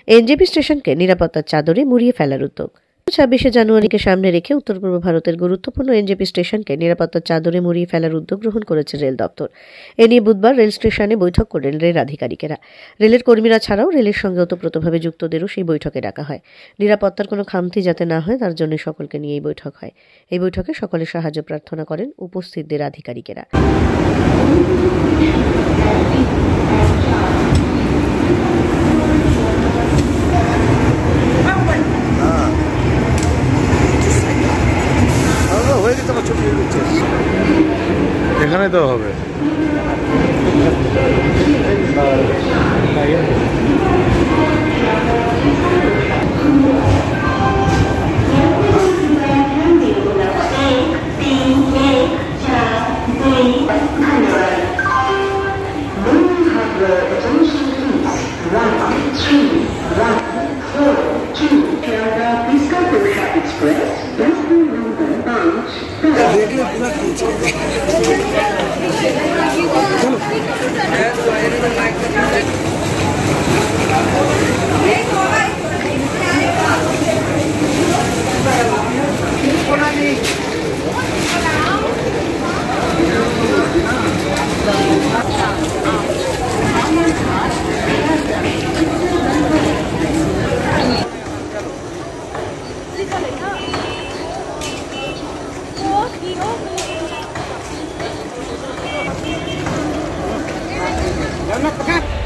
NJP স্টেশনকে নিরাপত্তার চাদরে মুড়িয়ে ফেলার উদ্যোগ। 26শে জানুয়ারিকে সামনে রেখে উত্তর পূর্ব ভারতের গুরুত্বপূর্ণ এনজেপি স্টেশনকে নিরাপত্তার চাদরে মুড়িয়ে ফেলার উদ্যোগ গ্রহণ করেছে রেল দপ্তর। এ নিয়ে বুধবার রেল স্টেশনে বৈঠক করেন রেল আধিকারিকেরা। রেলের কর্মীরা ছাড়াও রেলের সঙ্গে ওতপ্রোতভাবে যুক্তদেরও সেই বৈঠকে ডাকা হয়। নিরাপত্তার কোনো খামতি যাতে না হয় তার জন্য সকলকে নিয়ে এই বৈঠক হয়। এই বৈঠকে সকলের সাহায্য প্রার্থনা করেন উপস্থিতদের আধিকারিকেরা। এখানে তো হবে।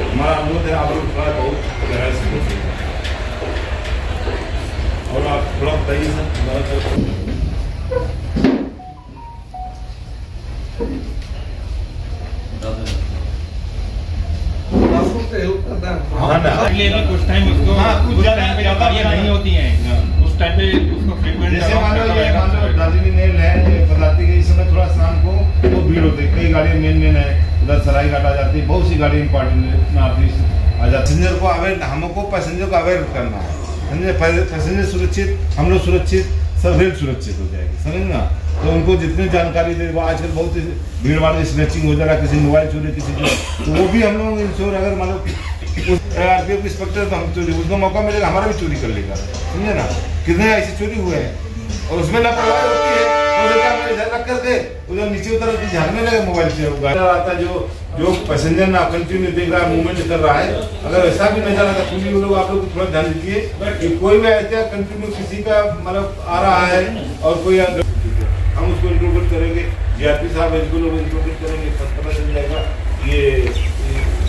हमारा अनुरोध है आप लोग थोड़ा और आप थोड़ा बताइए कुछ टाइम उसको कुछ टाइम पे ज़्यादा ये नहीं होती हैं, उस टाइम पे उसको फ्रीक्वेंट जैसे मान लो दार्जिलिंग ने बताती है इस समय थोड़ा शाम को तो भीड़ होती है, कई गाड़ियाँ मेन है उधर सरायघाट आ जाती है, बहुत सी गाड़ी इंपॉर्टेंट नॉर्थ ईस्ट आ जाती है। पैसेंजर को अवेयर, हमको पैसेंजर को अवेयर करना है, समझे। पैसेंजर सुरक्षित, हम लोग सुरक्षित, सब रेल सुरक्षित हो जाएगी, समझ ना। तो उनको जितनी जानकारी दे, वो आजकल बहुत भीड़ भाड़ स्नैचिंग हो जा रहा है, किसी मोबाइल चोरी किसी को, तो वो भी हम लोग इंश्योर अगर मतलब आरपीएफ इंस्पेक्टर तो हम चोरी, उसको मौका मिलेगा हमारा भी चोरी कर लेगा, समझे ना। कितने ऐसे चोरी हुए हैं और उसमें लापरवाही होती है, रख करके उधर नीचे उतर झाड़ने लगे मोबाइल से आता है। जो पैसेंजर ना कंटिन्यू देख रहा है, मूवमेंट कर रहा है, अगर ऐसा भी नजर आता है पुलिस लोग आप लोग थोड़ा ध्यान दीजिए कि कोई भी ऐसा कंटिन्यू किसी का मतलब आ रहा है और कोई हम उसको इंट्रोगेट करेंगे, जीआरपी साहब इसको लोग इंट्रोगेट करेंगे, पता चल जाएगा ये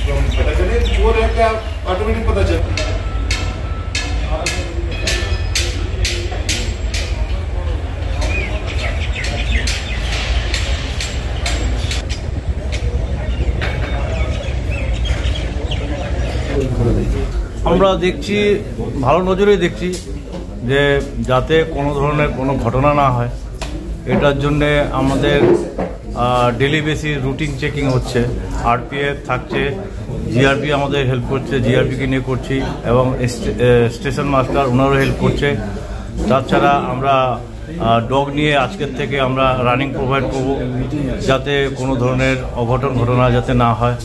पता चले वो रहता है ऑटोमेटिक पता चलता है। আমরা দেখছি, ভালো নজরেই দেখছি যে যাতে কোনো ধরনের কোনো ঘটনা না হয়, এটার জন্যে আমাদের ডেলি বেসিস রুটিন চেকিং হচ্ছে, আরপিএফ থাকছে, জিআরপি আমাদের হেল্প করছে, জিআরপিকে নিয়ে করছি এবং স্টেশন মাস্টার ওনারও হেল্প করছে। তাছাড়া আমরা ডগ নিয়ে আজকের থেকে আমরা রানিং প্রোভাইড করব, যাতে কোনো ধরনের অঘটন ঘটনা যাতে না হয়।